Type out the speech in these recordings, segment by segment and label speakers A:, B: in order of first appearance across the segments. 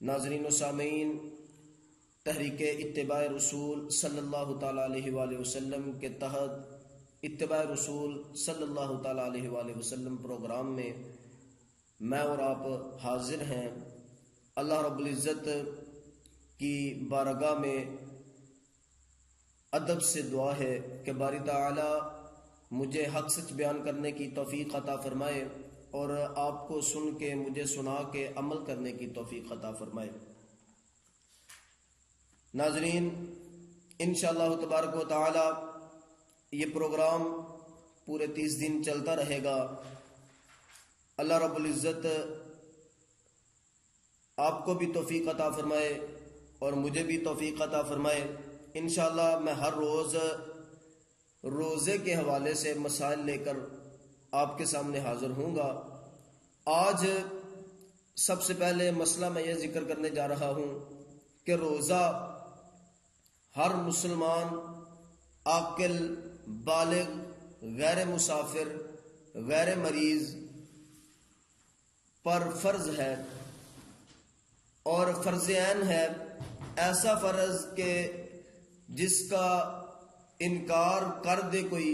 A: ناظرین و سامعین، تحریک اتباع رسول صلی اللہ تعالیٰ علیہ وآلہ وسلم کے تحت اتباع رسول صلی اللہ تعالیٰ علیہ وآلہ وسلم پروگرام میں میں اور آپ حاضر ہیں۔ اللہ رب العزت کی بارگاہ میں ادب سے دعا ہے کہ باری تعالی مجھے حق سچ بیان کرنے کی توفیق عطا فرمائے اور آپ کو سن کے مجھے سنا کے عمل کرنے کی توفیق عطا فرمائے۔ ناظرین، انشاءاللہ تبارک و تعالی یہ پروگرام پورے 30 دن چلتا رہے گا۔ اللہ رب العزت آپ کو بھی توفیق عطا فرمائے اور مجھے بھی توفیق عطا فرمائے۔ انشاءاللہ میں ہر روز روزے کے حوالے سے مسائل لے کر آپ کے سامنے حاضر ہوں گا۔ آج سب سے پہلے مسئلہ میں یہ ذکر کرنے جا رہا ہوں کہ روزہ ہر مسلمان عاقل، بالغ، غیر مسافر، غیر مریض پر فرض ہے اور فرض عین ہے۔ ایسا فرض کہ جس کا انکار کر دے کوئی،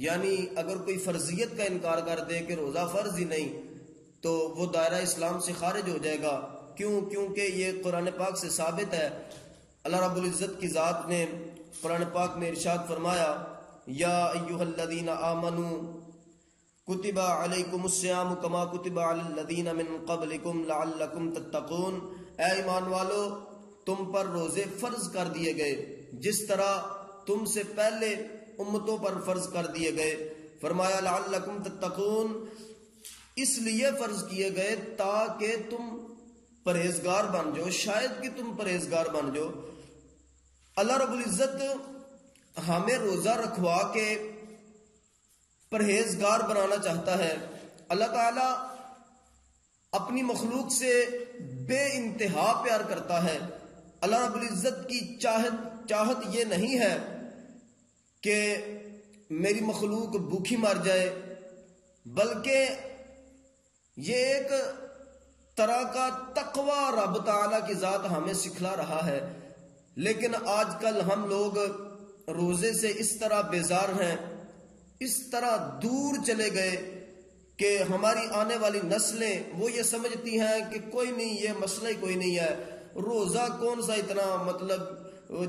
A: یعنی اگر کوئی فرضیت کا انکار کر دے کہ روزہ فرض ہی نہیں تو وہ دائرہ اسلام سے خارج ہو جائے گا۔ کیونکہ یہ قرآن پاک سے ثابت ہے۔ اللہ رب العزت کی ذات نے قرآن پاک میں ارشاد فرمایا، یا ایھا الذین آمنوا کتب علیکم الصیام کما کتب علی الذین من قبلکم لعلکم تتقون، اے ایمان والو تم پر روزے فرض کر دیے گئے جس طرح تم سے پہلے امتوں پر فرض کر دیے گئے۔ فرمایا لعلکم تتقون، اس لیے فرض کیے گئے تاکہ تم پرہیزگار بن جاؤ، شاید کہ تم پرہیزگار بن جاؤ۔ اللہ رب العزت ہمیں روزہ رکھوا کے پرہیزگار بنانا چاہتا ہے۔ اللہ تعالیٰ اپنی مخلوق سے بے انتہا پیار کرتا ہے۔ اللہ رب العزت کی چاہت یہ نہیں ہے کہ میری مخلوق بھوکی مر جائے، بلکہ یہ ایک طرح کا تقوی رب تعالیٰ کی ذات ہمیں سکھلا رہا ہے۔ لیکن آج کل ہم لوگ روزے سے اس طرح بیزار ہیں، اس طرح دور چلے گئے کہ ہماری آنے والی نسلیں وہ یہ سمجھتی ہیں کہ کوئی نہیں، یہ مسئلہ ہی کوئی نہیں ہے، روزہ کون سا اتنا، مطلب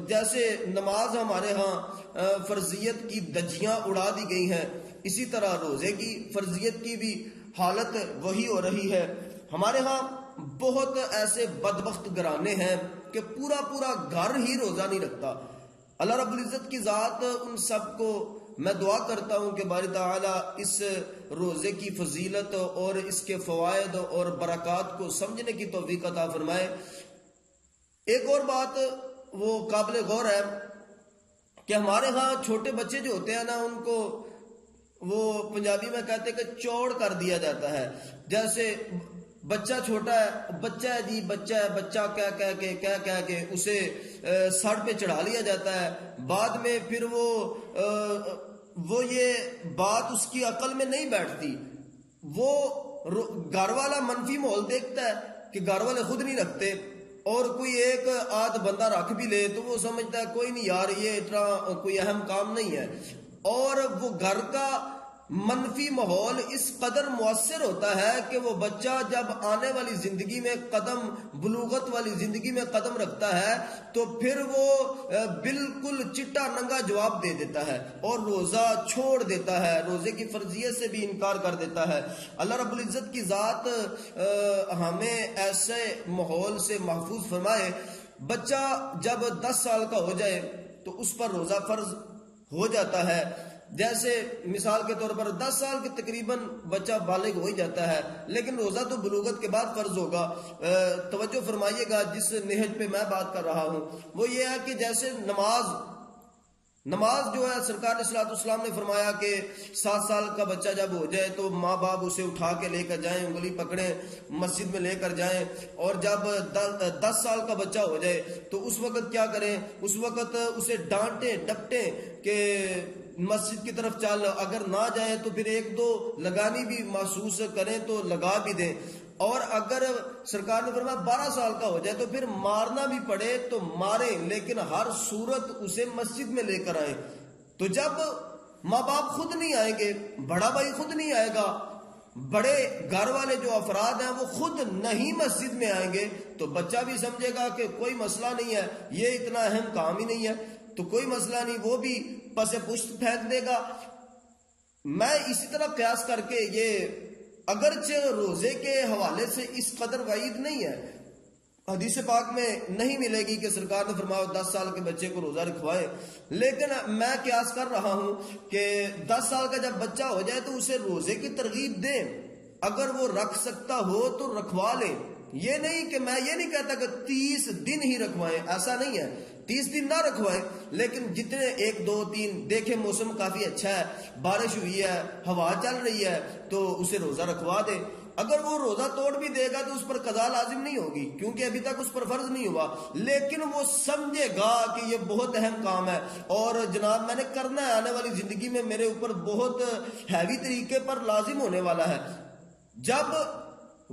A: جیسے نماز ہمارے ہاں فرضیت کی دجیاں اڑا دی گئی ہیں، اسی طرح روزے کی فرضیت کی بھی حالت وہی ہو رہی ہے۔ ہمارے ہاں بہت ایسے بدبخت گھرانے ہیں کہ پورا گھر ہی روزہ نہیں رکھتا۔ اللہ رب العزت کی ذات ان سب کو میں دعا کرتا ہوں کہ باری تعالیٰ اس روزے کی فضیلت اور اس کے فوائد اور برکات کو سمجھنے کی توفیق عطا فرمائے۔ ایک اور بات وہ قابل غور ہے کہ ہمارے ہاں چھوٹے بچے جو ہوتے ہیں نا، ان کو وہ پنجابی میں کہتے ہیں کہ چوڑ کر دیا جاتا ہے۔ جیسے بچہ چھوٹا ہے، بچہ ہے جی، بچہ ہے، بچہ کہہ کے اسے سر پہ چڑھا لیا جاتا ہے۔ بعد میں پھر وہ یہ بات اس کی عقل میں نہیں بیٹھتی، وہ گھر والا منفی ماحول دیکھتا ہے کہ گھر والے خود نہیں رکھتے، اور کوئی ایک آدھ بندہ رکھ بھی لے تو وہ سمجھتا ہے کوئی نہیں یار، یہ اتنا کوئی اہم کام نہیں ہے۔ اور وہ گھر کا منفی ماحول اس قدر مؤثر ہوتا ہے کہ وہ بچہ جب آنے والی زندگی میں قدم، بلوغت والی زندگی میں قدم رکھتا ہے تو پھر وہ بالکل چٹا ننگا جواب دے دیتا ہے اور روزہ چھوڑ دیتا ہے، روزے کی فرضیت سے بھی انکار کر دیتا ہے۔ اللہ رب العزت کی ذات ہمیں ایسے ماحول سے محفوظ فرمائے۔ بچہ جب 10 سال کا ہو جائے تو اس پر روزہ فرض ہو جاتا ہے۔ جیسے مثال کے طور پر 10 سال کے تقریباً بچہ بالغ ہو ہی جاتا ہے، لیکن روزہ تو بلوغت کے بعد فرض ہوگا۔ توجہ فرمائیے گا، جس نہج پہ میں بات کر رہا ہوں وہ یہ ہے کہ جیسے نماز جو ہے، سرکار صلی اللہ علیہ وسلم نے فرمایا کہ 7 سال کا بچہ جب ہو جائے تو ماں باپ اسے اٹھا کے لے کر جائیں، انگلی پکڑیں، مسجد میں لے کر جائیں، اور جب 10 سال کا بچہ ہو جائے تو اس وقت کیا کریں؟ اس وقت اسے ڈانٹیں ڈپٹیں کہ مسجد کی طرف چل، اگر نہ جائیں تو پھر 1-2 لگانی بھی محسوس کریں تو لگا بھی دیں۔ اور اگر سرکار نے فرمایا 12 سال کا ہو جائے تو پھر مارنا بھی پڑے تو ماریں، لیکن ہر صورت اسے مسجد میں لے کر آئیں۔ تو جب ماں باپ خود نہیں آئیں گے، بڑا بھائی خود نہیں آئے گا، بڑے گھر والے جو افراد ہیں وہ خود نہیں مسجد میں آئیں گے، تو بچہ بھی سمجھے گا کہ کوئی مسئلہ نہیں ہے، یہ اتنا اہم کام ہی نہیں ہے، تو کوئی مسئلہ نہیں، وہ بھی پس پشت پھینک دے گا۔ میں اسی طرح قیاس کر کے یہ اگرچہ روزے کے حوالے سے اس قدر وعید نہیں ہے، حدیث پاک میں نہیں ملے گی کہ سرکار نے فرمایا 10 سال کے بچے کو روزہ رکھوائے، لیکن میں قیاس کر رہا ہوں کہ 10 سال کا جب بچہ ہو جائے تو اسے روزے کی ترغیب دیں، اگر وہ رکھ سکتا ہو تو رکھوا لیں۔ یہ نہیں کہ میں یہ نہیں کہتا کہ 30 دن ہی رکھوائیں، ایسا نہیں ہے، 30 دن نہ رکھوائیں، لیکن جتنے 1 2 3 دیکھیں موسم کافی اچھا ہے، بارش ہوئی ہے، ہوا چل رہی ہے، تو اسے روزہ رکھوا دے۔ اگر وہ روزہ توڑ بھی دے گا تو اس پر قضا لازم نہیں ہوگی، کیونکہ ابھی تک اس پر فرض نہیں ہوا، لیکن وہ سمجھے گا کہ یہ بہت اہم کام ہے اور جناب میں نے کرنا ہے، آنے والی زندگی میں میرے اوپر بہت ہیوی طریقے پر لازم ہونے والا ہے۔ جب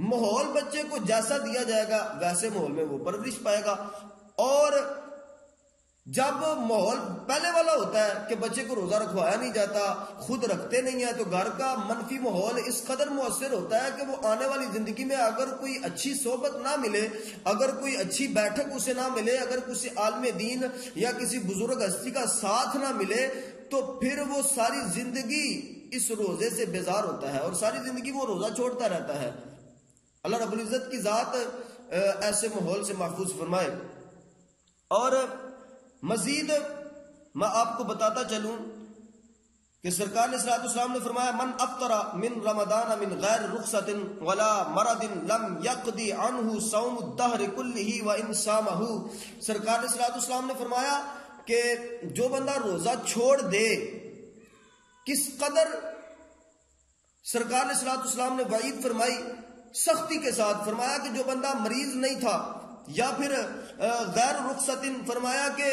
A: ماحول بچے کو جیسا دیا جائے گا ویسے ماحول میں وہ پرورش پائے گا، اور جب ماحول پہلے والا ہوتا ہے کہ بچے کو روزہ رکھوایا نہیں جاتا، خود رکھتے نہیں ہیں، تو گھر کا منفی ماحول اس قدر مؤثر ہوتا ہے کہ وہ آنے والی زندگی میں اگر کوئی اچھی صحبت نہ ملے، اگر کوئی اچھی بیٹھک اسے نہ ملے، اگر کسی عالم دین یا کسی بزرگ ہستی کا ساتھ نہ ملے، تو پھر وہ ساری زندگی اس روزے سے بیزار ہوتا ہے اور ساری زندگی وہ روزہ چھوڑتا رہتا ہے۔ اللہ رب العزت کی ذات ایسے ماحول سے محفوظ فرمائے۔ اور مزید میں آپ کو بتاتا چلوں کہ سرکار نے صلی اللہ علیہ وسلم نے فرمایا من افطر من رمضان من غیر رخصت ولا مرض لم يقضي عنه صوم الدهر كله وان صامه۔ سرکار نے صلی اللہ علیہ وسلم نے فرمایا کہ جو بندہ روزہ چھوڑ دے، کس قدر سرکار نے صلی اللہ علیہ وسلم نے وعید فرمائی، سختی کے ساتھ فرمایا کہ جو بندہ مریض نہیں تھا یا پھر غیر رخصت، فرمایا کہ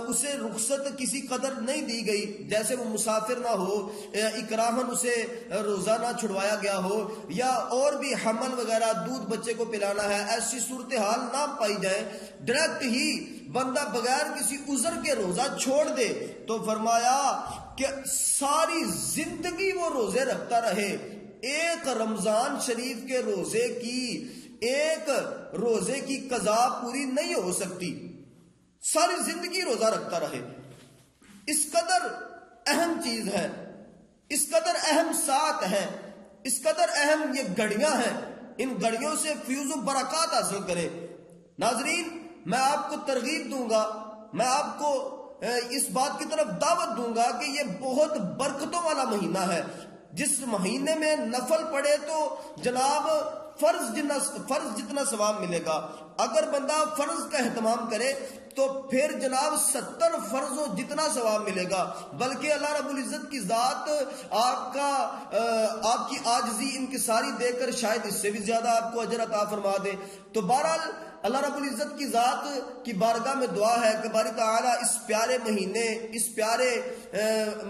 A: اسے رخصت کسی قدر نہیں دی گئی، جیسے وہ مسافر نہ ہو، اکراہن اسے روزہ نہ چھڑوایا گیا ہو، یا اور بھی حمل وغیرہ دودھ بچے کو پلانا ہے، ایسی صورتحال نہ پائی جائے، ڈائریکٹ ہی بندہ بغیر کسی عذر کے روزہ چھوڑ دے، تو فرمایا کہ ساری زندگی وہ روزے رکھتا رہے، ایک رمضان شریف کے روزے کی ایک روزے کی قضا پوری نہیں ہو سکتی، ساری زندگی روزہ رکھتا رہے۔ اس قدر اہم چیز ہے، اس قدر اہم ساتھ ہے، اس قدر اہم یہ گھڑیاں ہیں، ان گھڑیوں سے فیوز و برکات حاصل کریں۔ ناظرین، میں آپ کو ترغیب دوں گا، میں آپ کو اس بات کی طرف دعوت دوں گا کہ یہ بہت برکتوں والا مہینہ ہے، جس مہینے میں نفل پڑے تو جناب فرض جتنا ثواب ملے گا، اگر بندہ فرض کا اہتمام کرے تو پھر جناب 70 فرضوں جتنا ثواب ملے گا، بلکہ اللہ رب العزت کی ذات آپ کی عاجزی انکساری دے کر شاید اس سے بھی زیادہ آپ کو اجر عطا فرما دے۔ تو بہرحال اللہ رب العزت کی ذات کی بارگاہ میں دعا ہے کہ باری تعالیٰ اس پیارے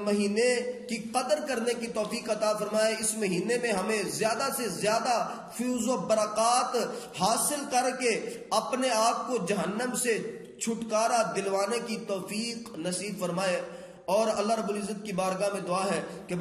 A: مہینے کی قدر کرنے کی توفیق عطا فرمائے، اس مہینے میں ہمیں زیادہ سے زیادہ فیوز و برکات حاصل کر کے اپنے آپ کو جہنم سے چھٹکارا دلوانے کی توفیق نصیب فرمائے، اور اللہ رب العزت کی بارگاہ میں دعا ہے کہ